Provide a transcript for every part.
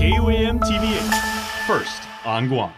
KUAM TVH, first on Guam.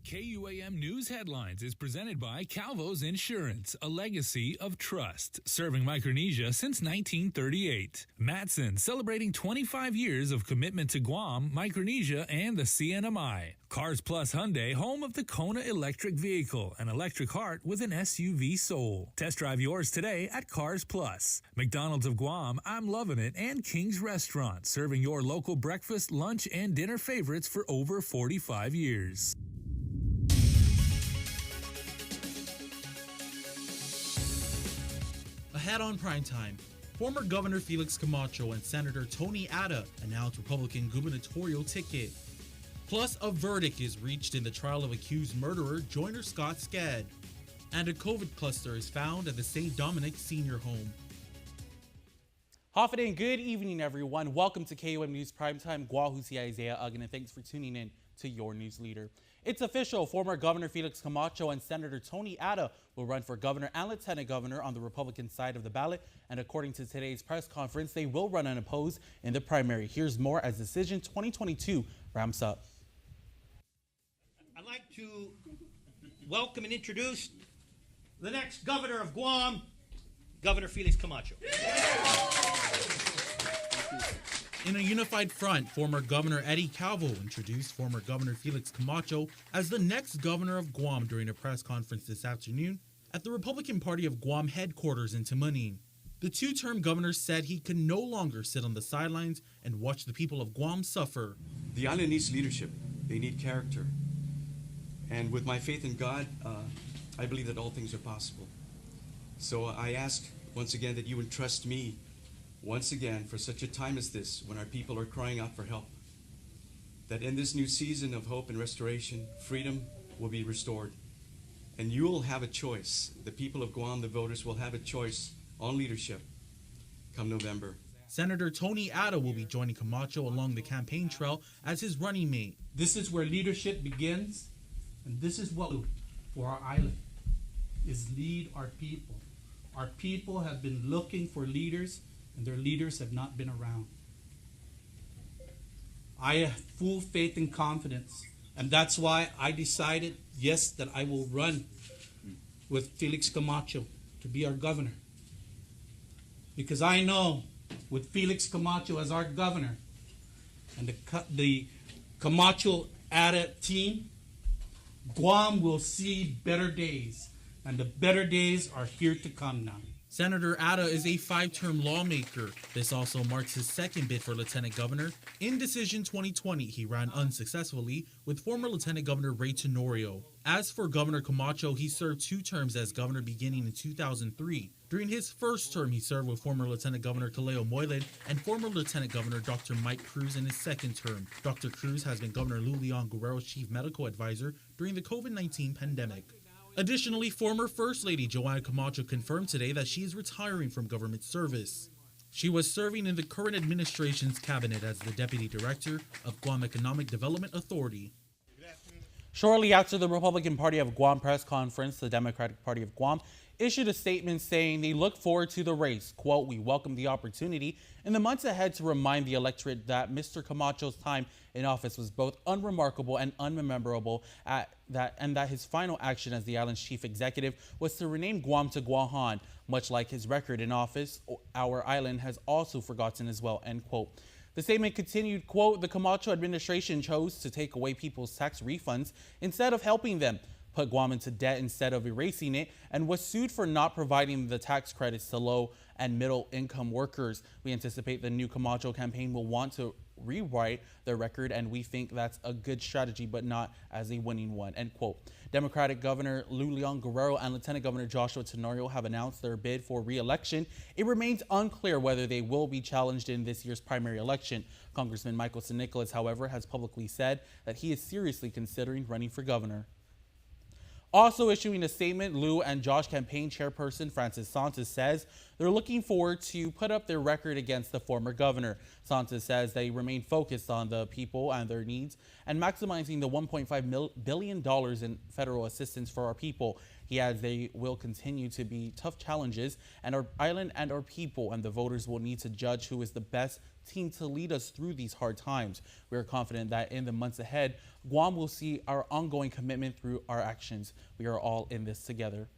KUAM News Headlines is presented by Calvo's Insurance, a legacy of trust, serving Micronesia since 1938. Matson, celebrating 25 years of commitment to Guam, Micronesia, and the CNMI. Cars Plus Hyundai, home of the Kona electric vehicle, an electric heart with an SUV soul. Test drive yours today at Cars Plus. McDonald's of Guam, I'm Loving It, and King's Restaurant, serving your local breakfast, lunch, and dinner favorites for over 45 years. Ahead on primetime, former Governor Felix Camacho and Senator Tony Atta announced Republican gubernatorial ticket. Plus, a verdict is reached in the trial of accused murderer Joyner Scott Sked. And a COVID cluster is found at the St. Dominic Senior Home. Hafide and good evening, everyone. Welcome to KUAM News Primetime. Guahusi Isaiah Uggan, and thanks for tuning in to your news leader. It's official. Former Governor Felix Camacho and Senator Tony Atta will run for governor and lieutenant governor on the Republican side of the ballot. And according to today's press conference, they will run unopposed in the primary. Here's more as Decision 2022 ramps up. I'd like to welcome and introduce the next governor of Guam, Governor Felix Camacho. In a unified front, former Governor Eddie Calvo introduced former Governor Felix Camacho as the next governor of Guam during a press conference this afternoon at the Republican Party of Guam headquarters in Tamuning. The two-term governor said he could no longer sit on the sidelines and watch the people of Guam suffer. The island needs leadership. They need character. And with my faith in God, I believe that all things are possible. So I ask once again that you entrust me once again for such a time as this, when our people are crying out for help, that in this new season of hope and restoration, freedom will be restored. And you will have a choice. The people of Guam, the voters, will have a choice on leadership come November. Senator Tony Atta will be joining Camacho along the campaign trail as his running mate. This is where leadership begins, and this is what we do for our island, is lead our people. Our people have been looking for leaders, and their leaders have not been around. I have full faith and confidence, and that's why I decided, yes, that I will run with Felix Camacho to be our governor. Because I know with Felix Camacho as our governor and the Camacho Atta team, Guam will see better days, and the better days are here to come now. Senator Atta is a 5-term lawmaker. This also marks his second bid for lieutenant governor. In Decision 2020, he ran unsuccessfully with former Lieutenant Governor Ray Tenorio. As for Governor Camacho, he served 2 terms as governor beginning in 2003. During his first term, he served with former Lieutenant Governor Kaleo Moylan and former Lieutenant Governor Dr. Mike Cruz in his second term. Dr. Cruz has been Governor Lulian Guerrero's chief medical advisor during the COVID-19 pandemic. Additionally, former First Lady Joanna Camacho confirmed today that she is retiring from government service. She was serving in the current administration's cabinet as the Deputy Director of Guam Economic Development Authority. Shortly after the Republican Party of Guam press conference, the Democratic Party of Guam issued a statement saying they look forward to the race. Quote, "We welcome the opportunity in the months ahead to remind the electorate that Mr. Camacho's time in office was both unremarkable and unmemorable, and that his final action as the island's chief executive was to rename Guam to Guahan. Much like his record in office, our island has also forgotten as well," end quote. The statement continued, quote, "The Camacho administration chose to take away people's tax refunds instead of helping them, put Guam into debt instead of erasing it, and was sued for not providing the tax credits to low and middle income workers. We anticipate the new Camacho campaign will want to rewrite their record, and we think that's a good strategy, but not as a winning one," end quote. Democratic Governor Lulian Guerrero and Lieutenant Governor Joshua Tenorio have announced their bid for re-election. It remains unclear whether they will be challenged in this year's primary election. Congressman Michael St. Nicholas, however, has publicly said that he is seriously considering running for governor. Also issuing a statement, Lou and Josh campaign chairperson Francis Santos says they're looking forward to put up their record against the former governor. Santos says they remain focused on the people and their needs and maximizing the $1.5 billion in federal assistance for our people. He adds they will continue to be tough challenges and our island and our people, and the voters will need to judge who is the best team to lead us through these hard times. We are confident that in the months ahead, Guam will see our ongoing commitment through our actions. We are all in this together.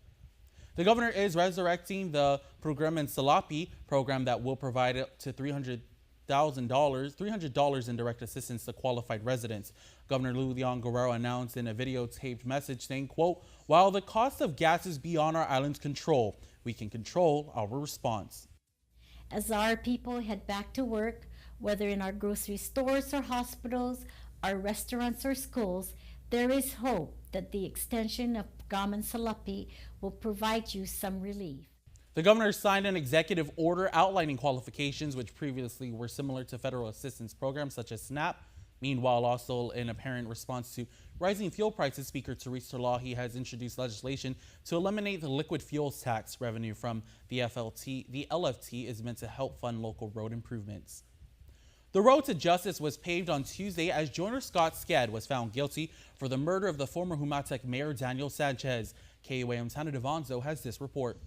The governor is resurrecting the Programan Salapi program that will provide up to $300 in direct assistance to qualified residents. Governor Lou Leon Guerrero announced in a videotaped message saying, quote, "While the cost of gas is beyond our island's control, we can control our response." As our people head back to work, whether in our grocery stores or hospitals, our restaurants or schools, there is hope that the extension of Programan Salapi will provide you some relief. The governor signed an executive order outlining qualifications which previously were similar to federal assistance programs such as SNAP. Meanwhile, also in apparent response to rising fuel prices, Speaker Teresa Lahi has introduced legislation to eliminate the liquid fuels tax. Revenue from the LFT is meant to help fund local road improvements. The road to justice was paved on Tuesday as Joyner Scott Sked was found guilty for the murder of the former Humatec Mayor Daniel Sanchez. KUAM's Hannah Devonzo has this report.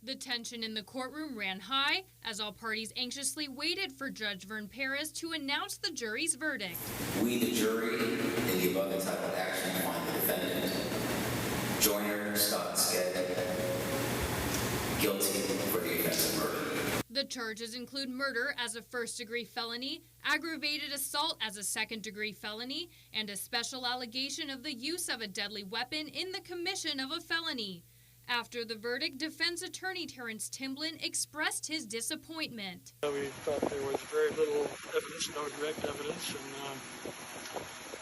The tension in the courtroom ran high as all parties anxiously waited for Judge Vern Perez to announce the jury's verdict. We, the jury, in the above entitled action, find the defendant, Joyner Scott Sked, guilty for the offense of murder. The charges include murder as a first-degree felony, aggravated assault as a second-degree felony, and a special allegation of the use of a deadly weapon in the commission of a felony. After the verdict, defense attorney Terrence Timblin expressed his disappointment. We thought there was very little evidence, no direct evidence, and I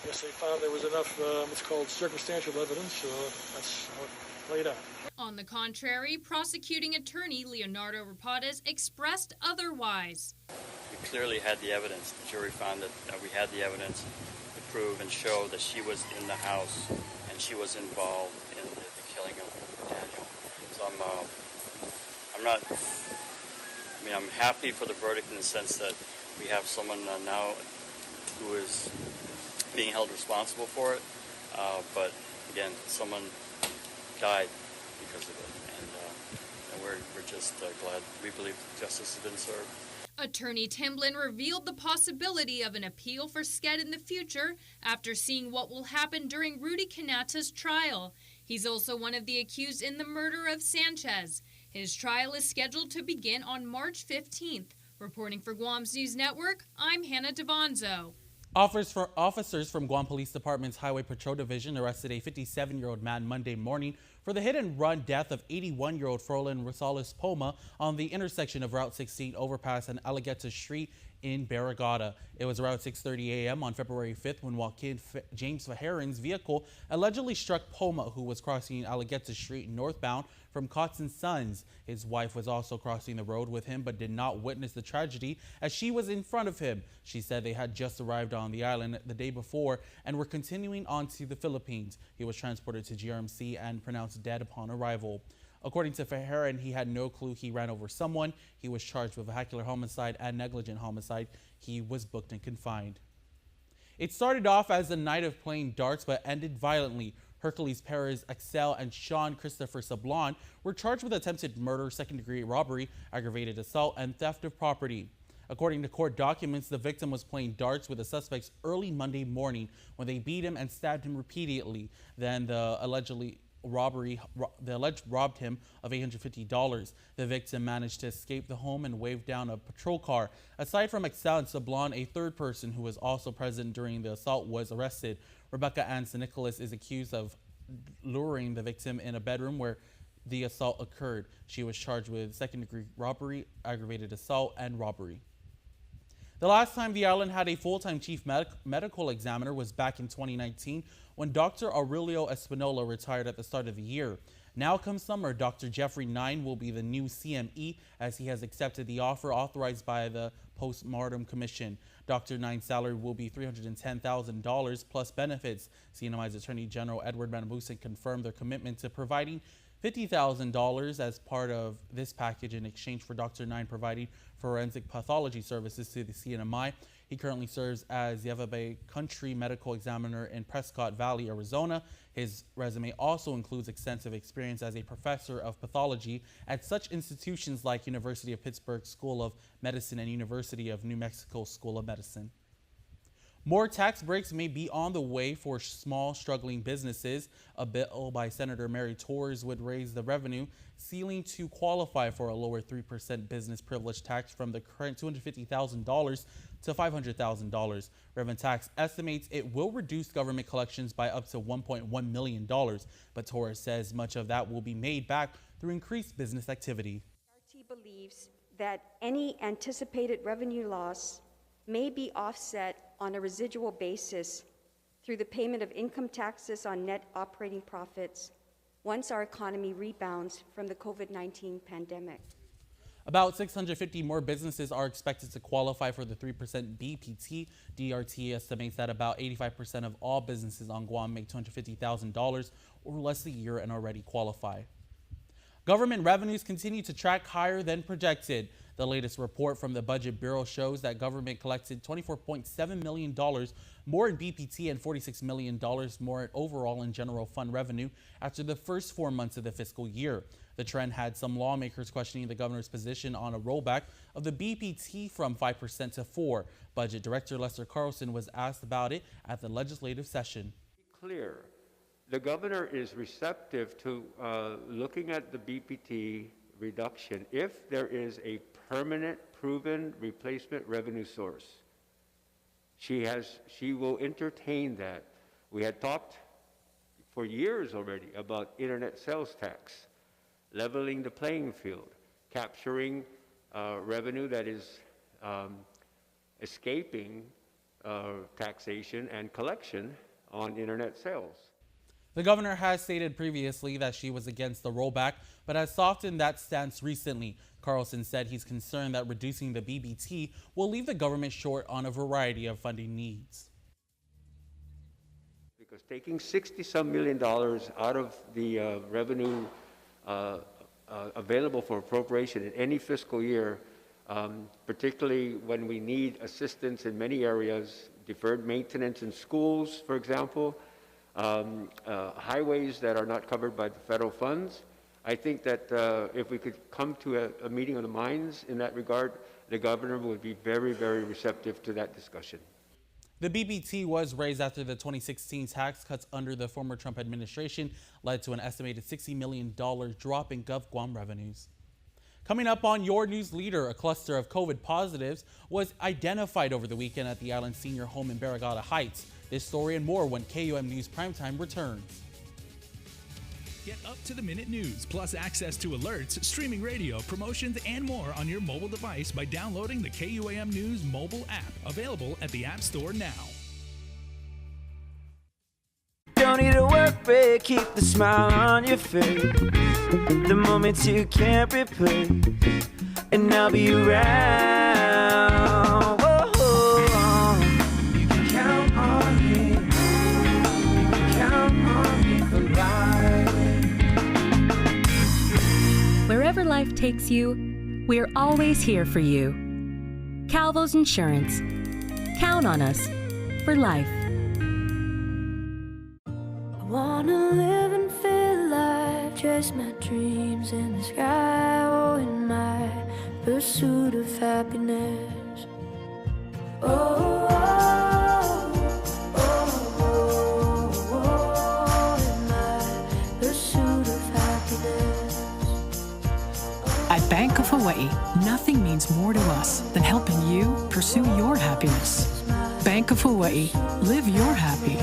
guess they found there was enough what's called circumstantial evidence, so that's how it played out. On the contrary, prosecuting attorney Leonardo Rapadas expressed otherwise. We clearly had the evidence. The jury found that we had the evidence to prove and show that she was in the house and she was involved in the killing of Daniel. So I'm happy for the verdict in the sense that we have someone now who is being held responsible for it. But again, someone died because of it, and we're just glad. We believe justice has been served. Attorney Timblin revealed the possibility of an appeal for Sked in the future after seeing what will happen during Rudy Canata's trial. He's also one of the accused in the murder of Sanchez. His trial is scheduled to begin on March 15th. Reporting for Guam's News Network, I'm Hannah Devonzo. Officers from Guam Police Department's Highway Patrol Division arrested a 57-year-old man Monday morning for the hit-and-run death of 81-year-old Froland Rosales Poma on the intersection of Route 16 overpass and Alligator Street in Barrigada. It was around 6:30 a.m. on February 5th when Joaquin James Fajarin's vehicle allegedly struck Poma, who was crossing Alligator Street northbound from Cotts & Sons. His wife was also crossing the road with him but did not witness the tragedy as she was in front of him. She said they had just arrived on the island the day before and were continuing on to the Philippines. He was transported to GRMC and pronounced dead upon arrival. According to Fajarin, he had no clue he ran over someone. He was charged with vehicular homicide and negligent homicide. He was booked and confined. It started off as a night of playing darts but ended violently. Hercules Perez Excel and Sean Christopher Sablon were charged with attempted murder, second-degree robbery, aggravated assault, and theft of property. According to court documents, the victim was playing darts with the suspects early Monday morning when they beat him and stabbed him repeatedly. Then the alleged robbed him of $850. The victim managed to escape the home and waved down a patrol car. Aside from Excel and Sablon, a third person who was also present during the assault was arrested. Rebecca Ann St. Nicholas is accused of luring the victim in a bedroom where the assault occurred. She was charged with second-degree robbery, aggravated assault, and robbery. The last time the island had a full-time chief medical examiner was back in 2019 when Dr. Aurelio Espinola retired at the start of the year. Now come summer, Dr. Jeffrey Nine will be the new CME as he has accepted the offer authorized by the Postmortem Commission. Dr. Nine's salary will be $310,000 plus benefits. CNMI's Attorney General Edward Manabusan confirmed their commitment to providing $50,000 as part of this package in exchange for Dr. Nine providing forensic pathology services to the CNMI. He currently serves as Yuba Bay Country Medical Examiner in Prescott Valley, Arizona. His resume also includes extensive experience as a professor of pathology at such institutions like University of Pittsburgh School of Medicine and University of New Mexico School of Medicine. More tax breaks may be on the way for small, struggling businesses. A bill by Senator Mary Torres would raise the revenue ceiling to qualify for a lower 3% business privilege tax from the current $250,000 to $500,000. Revenue Tax estimates it will reduce government collections by up to $1.1 million, but Torres says much of that will be made back through increased business activity. RT believes that any anticipated revenue loss may be offset on a residual basis through the payment of income taxes on net operating profits once our economy rebounds from the COVID-19 pandemic. About 650 more businesses are expected to qualify for the 3% BPT. DRT estimates that about 85% of all businesses on Guam make $250,000 or less a year and already qualify. Government revenues continue to track higher than projected. The latest report from the Budget Bureau shows that government collected $24.7 million more in BPT and $46 million more overall in general fund revenue after the first 4 months of the fiscal year. The trend had some lawmakers questioning the governor's position on a rollback of the BPT from 5% to 4%. Budget Director Lester Carlson was asked about it at the legislative session. Clear. The governor is receptive to looking at the BPT reduction if there is a permanent, proven replacement revenue source. She will entertain that. We had talked for years already about internet sales tax, leveling the playing field, capturing revenue that is escaping taxation and collection on internet sales. The governor has stated previously that she was against the rollback, but has softened that stance recently. Carlson said he's concerned that reducing the BBT will leave the government short on a variety of funding needs. Because taking $60-some million out of the revenue available for appropriation in any fiscal year, particularly when we need assistance in many areas, deferred maintenance in schools, for example, highways that are not covered by the federal funds. I think that if we could come to a meeting of the minds in that regard, the governor would be very, very receptive to that discussion. The BBT was raised after the 2016 tax cuts under the former Trump administration led to an estimated $60 million drop in GovGuam revenues. Coming up on your news leader, a cluster of COVID positives was identified over the weekend at the island senior home in Barrigada Heights. This story and more when KUAM News Primetime returns. Get up-to-the-minute news, plus access to alerts, streaming radio, promotions, and more on your mobile device by downloading the KUAM News mobile app, available at the App Store now. Don't need a work break, keep the smile on your face. The moments you can't replace, and I'll be around. Whoa, you can count on me. You can count on me for life. Wherever life takes you, we're always here for you. Calvo's Insurance. Count on us for life. I wanna live and feel life, chase my dreams in the sky, oh, in my pursuit of happiness. Oh, oh, oh, oh, oh, in my pursuit of happiness. At Bank of Hawaii, nothing means more to us than helping you pursue your happiness. Bank of Hawaii, live your happy.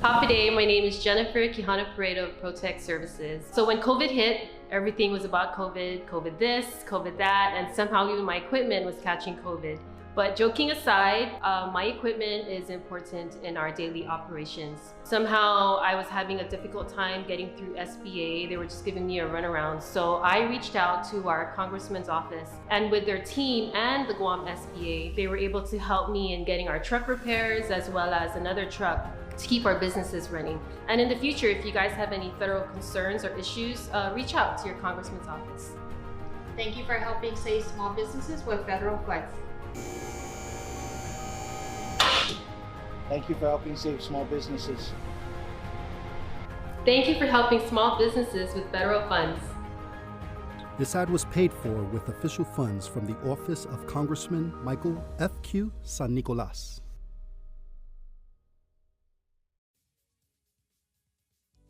Happy day, my name is Jennifer Quijano Paredo of Protect Services. So when COVID hit, everything was about COVID, COVID this, COVID that, and somehow even my equipment was catching COVID. But joking aside, my equipment is important in our daily operations. Somehow I was having a difficult time getting through SBA. They were just giving me a runaround. So I reached out to our congressman's office, and with their team and the Guam SBA, they were able to help me in getting our truck repairs as well as another truck to keep our businesses running. And in the future, if you guys have any federal concerns or issues, reach out to your congressman's office. Thank you for helping save small businesses with federal funds. Thank you for helping save small businesses. Thank you for helping small businesses with federal funds. This ad was paid for with official funds from the office of Congressman Michael F.Q. San Nicolas.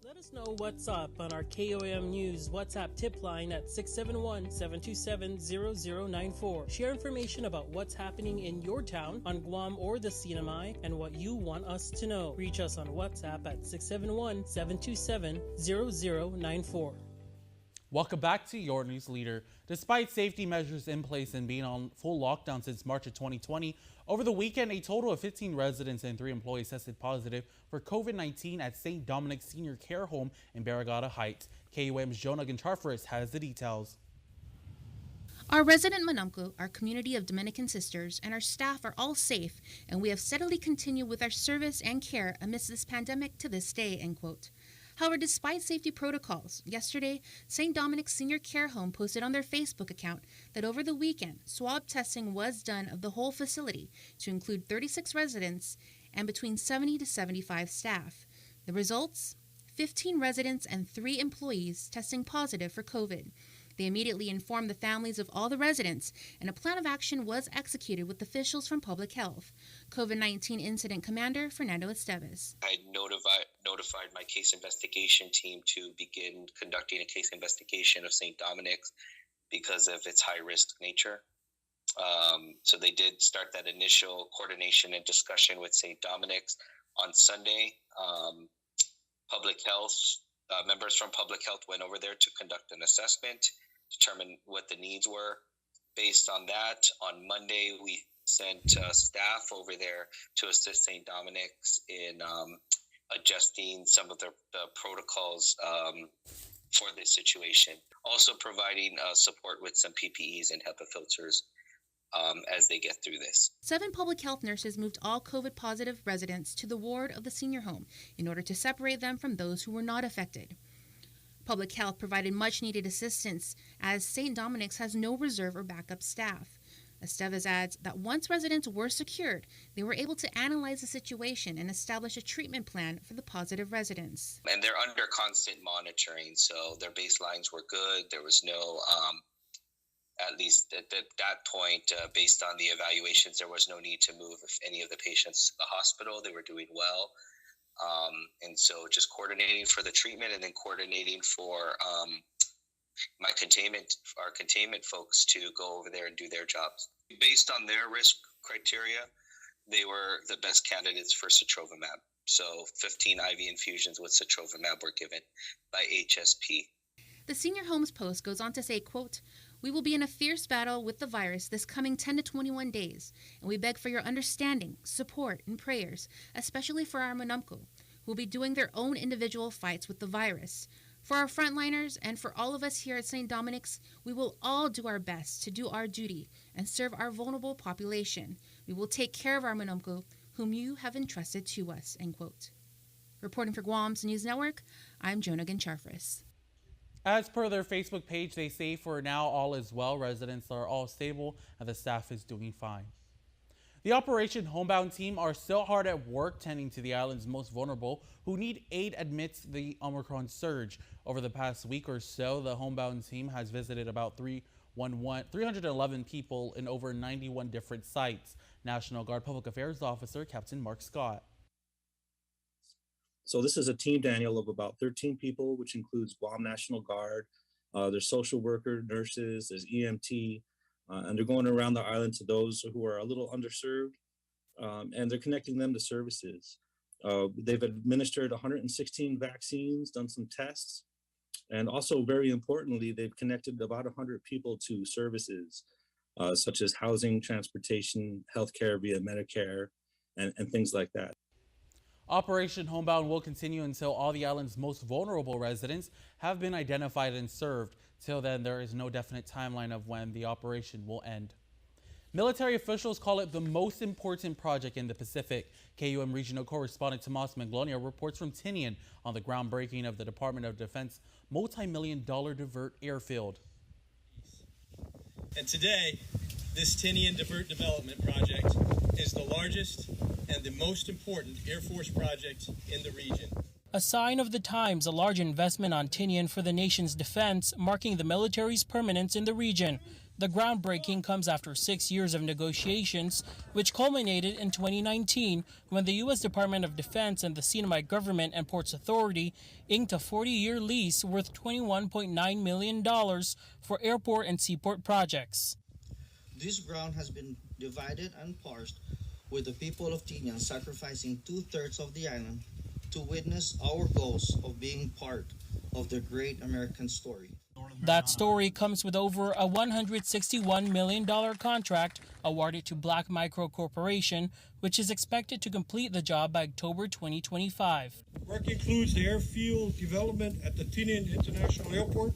Let us know what's up on our KUAM News WhatsApp tip line at 671-727-0094. Share information about what's happening in your town, on Guam or the CNMI, and what you want us to know. Reach us on WhatsApp at 671-727-0094. Welcome back to your news leader. Despite safety measures in place and being on full lockdown since March of 2020, over the weekend, a total of 15 residents and 3 employees tested positive for COVID-19 at St. Dominic's Senior Care Home in Barrigada Heights. KUAM's Jonah Gancharfaris has the details. Our resident Manamco, our community of Dominican sisters, and our staff are all safe, and we have steadily continued with our service and care amidst this pandemic to this day, end quote. However, despite safety protocols, yesterday, St. Dominic's Senior Care Home posted on their Facebook account that over the weekend, swab testing was done of the whole facility to include 36 residents and between 70 to 75 staff. The results? 15 residents and 3 employees testing positive for COVID. They immediately informed the families of all the residents, and a plan of action was executed with officials from Public Health. COVID-19 Incident Commander Fernando Esteves. I notified my case investigation team to begin conducting a case investigation of St. Dominic's because of its high-risk nature. So they did start that initial coordination and discussion with St. Dominic's on Sunday. Public Health members from Public Health went over there to conduct an assessment, determine what the needs were. Based on that, on Monday, we sent staff over there to assist St. Dominic's in adjusting some of the protocols for this situation. Also providing support with some PPEs and HEPA filters as they get through this. 7 public health nurses moved all COVID-positive residents to the ward of the senior home in order to separate them from those who were not affected. Public Health provided much-needed assistance as St. Dominic's has no reserve or backup staff. Esteves adds that once residents were secured, they were able to analyze the situation and establish a treatment plan for the positive residents. And they're under constant monitoring, so their baselines were good. There was no, at least at that point, based on the evaluations, there was no need to move any of the patients to the hospital. They were doing well. And so just coordinating for the treatment and then coordinating for our containment folks to go over there and do their jobs. Based on their risk criteria, they were the best candidates for sotrovimab. So 15 IV infusions with sotrovimab were given by HSP. The senior homes post goes on to say, quote, "We will be in a fierce battle with the virus this coming 10 to 21 days, and we beg for your understanding, support, and prayers, especially for our Manamco, who will be doing their own individual fights with the virus. For our frontliners and for all of us here at St. Dominic's, we will all do our best to do our duty and serve our vulnerable population. We will take care of our Manamco, whom you have entrusted to us," end quote. Reporting for Guam's News Network, I'm Jonah Gancharfaris. As per their Facebook page, they say for now all is well, residents are all stable, and the staff is doing fine. The Operation Homebound team are still hard at work tending to the island's most vulnerable who need aid amidst the Omicron surge. Over the past week or so, the Homebound team has visited about 311 people in over 91 different sites. National Guard Public Affairs Officer Captain Mark Scott. So this is a team, Daniel, of about 13 people, which includes Guam National Guard, there's social worker, nurses, there's EMT, and they're going around the island to those who are a little underserved, and they're connecting them to services. They've administered 116 vaccines, done some tests, and also very importantly, they've connected about 100 people to services, such as housing, transportation, healthcare via Medicare, and things like that. Operation Homebound will continue until all the island's most vulnerable residents have been identified and served. Till then, there is no definite timeline of when the operation will end. Military officials call it the most important project in the Pacific. KUAM regional correspondent Tomas Manglonia reports from Tinian on the groundbreaking of the Department of Defense multi-million-dollar divert airfield. And today, this Tinian Divert Development Project is the largest and the most important Air Force project in the region. A sign of the times, a large investment on Tinian for the nation's defense, marking the military's permanence in the region. The groundbreaking comes after 6 years of negotiations, which culminated in 2019 when the U.S. Department of Defense and the Sinai Government and Ports Authority inked a 40-year lease worth $21.9 million for airport and seaport projects. This ground has been divided and parsed, with the people of Tinian sacrificing 2/3 of the island to witness our goals of being part of the great American story. That story comes with over a $161 million contract awarded to Black Micro Corporation, which is expected to complete the job by October 2025. Work includes the airfield development at the Tinian International Airport,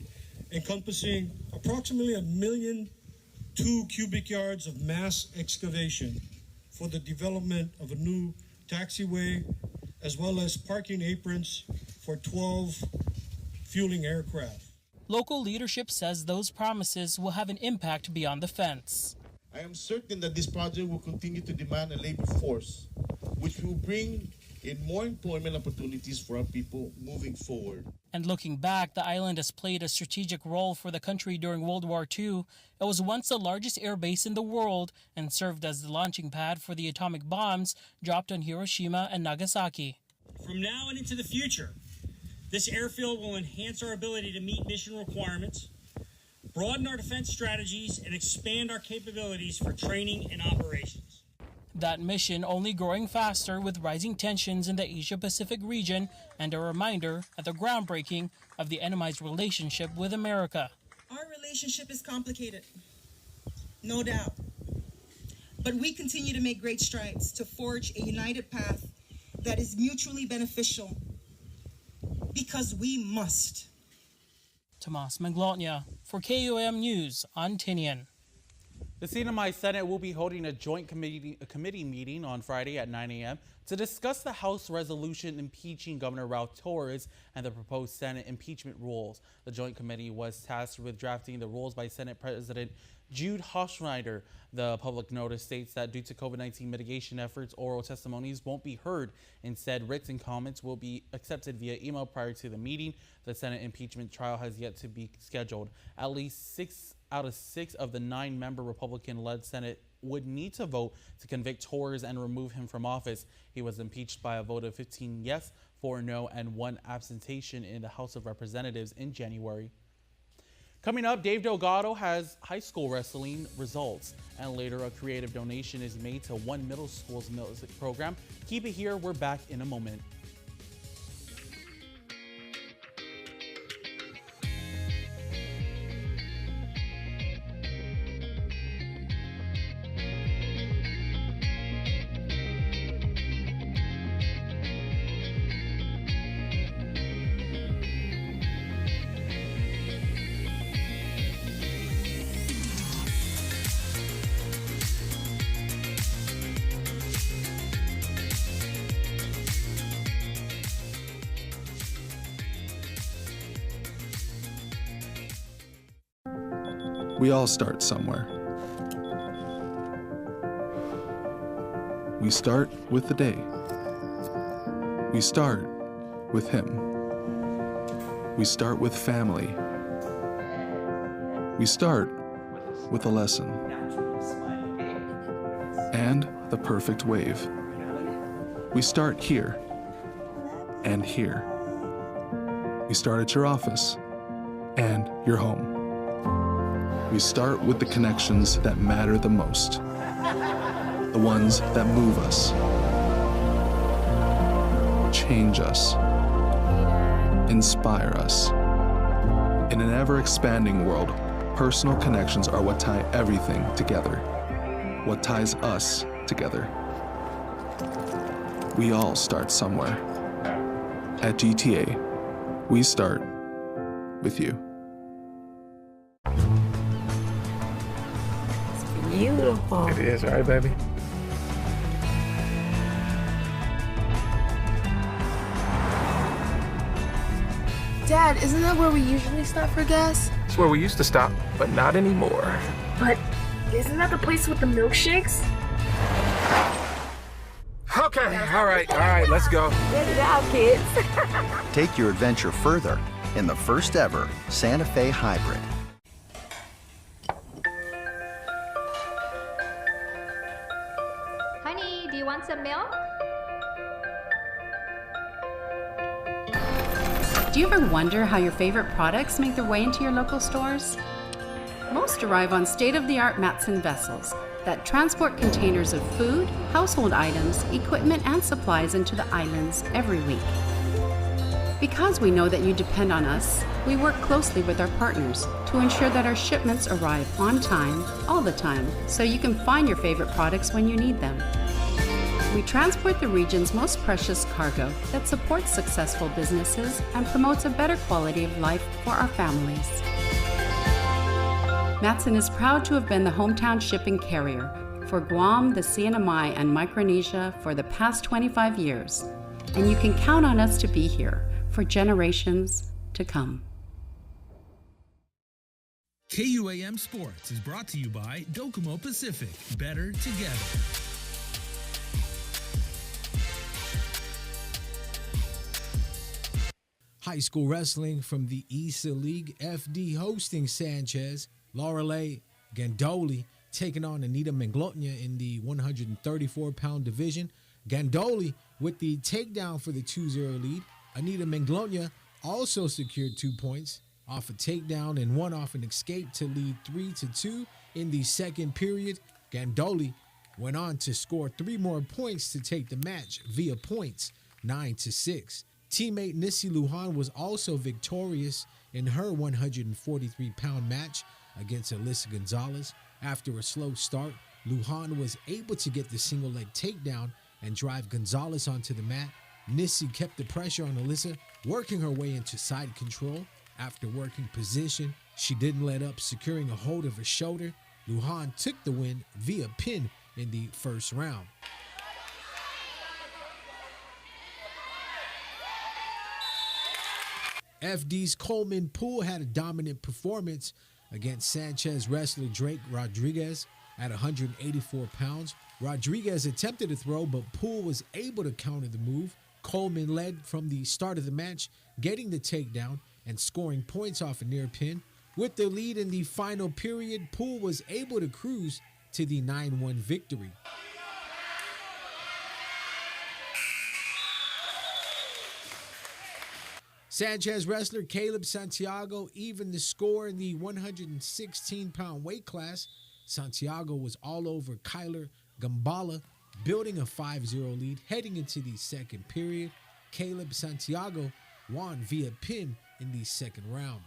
encompassing approximately 1,000,002 cubic yards of mass excavation for the development of a new taxiway, as well as parking aprons for 12 fueling aircraft. Local leadership says those promises will have an impact beyond the fence. I am certain that this project will continue to demand a labor force, which will bring in more employment opportunities for our people moving forward. And looking back, the island has played a strategic role for the country during World War II. It was once the largest air base in the world and served as the launching pad for the atomic bombs dropped on Hiroshima and Nagasaki. From now and into the future, this airfield will enhance our ability to meet mission requirements, broaden our defense strategies, and expand our capabilities for training and operations. That mission only growing faster with rising tensions in the Asia-Pacific region and a reminder at the groundbreaking of the NMI's relationship with America. Our relationship is complicated, no doubt, but we continue to make great strides to forge a united path that is mutually beneficial because we must. Tomas Manglonia for KUAM News on Tinian. The Sinai Senate will be holding a joint committee meeting on Friday at 9 a.m. to discuss the House resolution impeaching Governor Ralph Torres and the proposed Senate impeachment rules. The joint committee was tasked with drafting the rules by Senate President Jude Hofschneider. The public notice states that due to COVID-19 mitigation efforts, oral testimonies won't be heard. Instead, written comments will be accepted via email prior to the meeting. The Senate impeachment trial has yet to be scheduled. At least 6 out of 6 of the 9-member Republican-led Senate would need to vote to convict Torres and remove him from office. He was impeached by a vote of 15 yes, 4 no, and 1 abstention in the House of Representatives in January. Coming up, Dave Delgado has high school wrestling results, and later a creative donation is made to one middle school's music program. Keep it here. We're back in a moment. We all start somewhere. We start with the day. We start with him. We start with family. We start with a lesson. And the perfect wave. We start here and here. We start at your office and your home. We start with the connections that matter the most, the ones that move us, change us, inspire us. In an ever-expanding world, personal connections are what tie everything together, what ties us together. We all start somewhere. At GTA, we start with you. Beautiful. beautiful. It is, right, baby? Dad, isn't that where we usually stop for gas? It's where we used to stop, but not anymore. But isn't that the place with the milkshakes? Okay, all right, let's go. Good job, kids. Take your adventure further in the first ever Santa Fe Hybrid. Honey, do you want some milk? Do you ever wonder how your favorite products make their way into your local stores? Most arrive on state-of-the-art Matson vessels that transport containers of food, household items, equipment, and supplies into the islands every week. Because we know that you depend on us, we work closely with our partners to ensure that our shipments arrive on time, all the time, so you can find your favorite products when you need them. We transport the region's most precious cargo that supports successful businesses and promotes a better quality of life for our families. Matson is proud to have been the hometown shipping carrier for Guam, the CNMI, and Micronesia for the past 25 years, and you can count on us to be here for generations to come. KUAM Sports is brought to you by Docomo Pacific. Better together. High school wrestling from the ESA League. FD hosting Sanchez. Lorelei Gandoli taking on Anita Manglotnya in the 134-pound division. Gandoli with the takedown for the 2-0 lead. Anita Manglotnya also secured 2 points off a takedown and one off an escape to lead 3-2 in the second period. Gandoli went on to score 3 more points to take the match via points, 9-6. Teammate Nissi Lujan was also victorious in her 143-pound match against Alyssa Gonzalez. After a slow start, Lujan was able to get the single leg takedown and drive Gonzalez onto the mat. Nissi kept the pressure on Alyssa, working her way into side control. After working position, she didn't let up, securing a hold of her shoulder. Lujan took the win via pin in the first round. FD's Coleman Poole had a dominant performance against Sanchez wrestler Drake Rodriguez at 184 pounds. Rodriguez attempted to throw, but Poole was able to counter the move. Coleman led from the start of the match, getting the takedown and scoring points off a near pin. With the lead in the final period, Poole was able to cruise to the 9-1 victory. Sanchez wrestler Caleb Santiago evened the score in the 116-pound weight class. Santiago was all over Kyler Gambala, building a 5-0 lead heading into the second period. Caleb Santiago won via pin in the second round.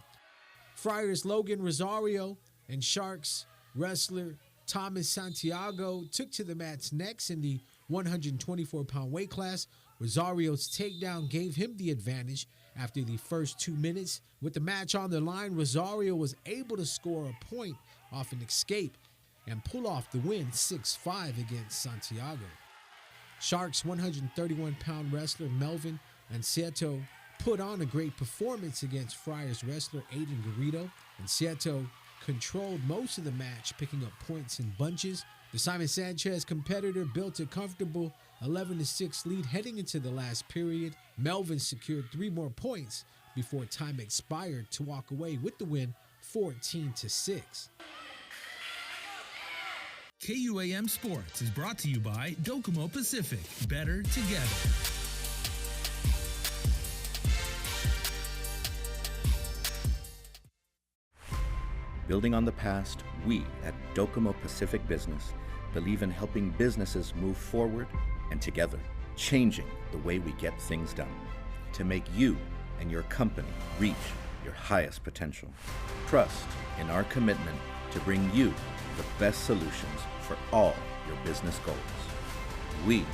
Friars Logan Rosario and Sharks wrestler Thomas Santiago took to the mats next in the 124-pound weight class. Rosario's takedown gave him the advantage after the first 2 minutes. With the match on the line, Rosario was able to score a point off an escape and pull off the win 6-5 against Santiago. Sharks 131-pound wrestler Melvin Ancieto put on a great performance against Friars wrestler Aiden Garrido. Ancieto controlled most of the match, picking up points in bunches. The Simon Sanchez competitor built a comfortable 11-6 lead heading into the last period. Melvin secured 3 more points before time expired to walk away with the win 14-6. KUAM Sports is brought to you by Docomo Pacific. Better together. Building on the past, we at Docomo Pacific Business believe in helping businesses move forward and together, changing the way we get things done to make you and your company reach your highest potential. Trust in our commitment to bring you the best solutions for all your business goals. We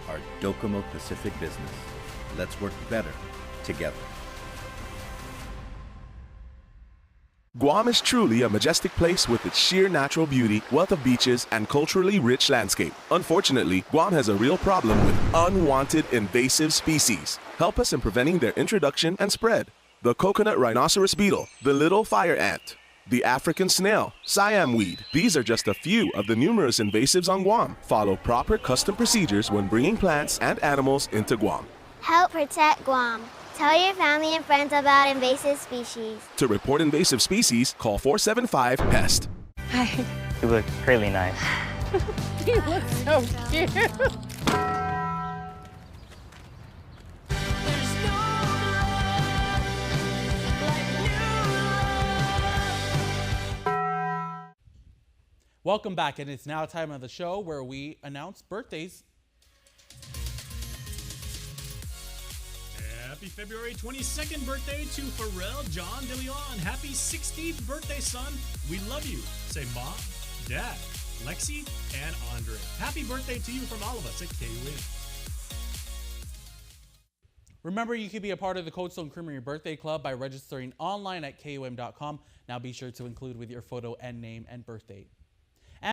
are Docomo Pacific Business. Let's work better together. Guam is truly a majestic place with its sheer natural beauty, wealth of beaches, and culturally rich landscape. Unfortunately, Guam has a real problem with unwanted invasive species. Help us in preventing their introduction and spread. The coconut rhinoceros beetle, the little fire ant, the African snail, Siam weed. These are just a few of the numerous invasives on Guam. Follow proper custom procedures when bringing plants and animals into Guam. Help protect Guam. Tell your family and friends about invasive species. To report invasive species, call 475-PEST. Hi. You look really nice. You look so cute. Welcome back, and it's now time of the show where we announce birthdays. Happy February 22nd birthday to Pharrell John De Leon. Happy 16th birthday, son. We love you. Say Mom, Dad, Lexi, and Andre. Happy birthday to you from all of us at KUAM. Remember, you can be a part of the Cold Stone Creamery Birthday Club by registering online at KUAM.com. Now be sure to include with your photo and name and birthday.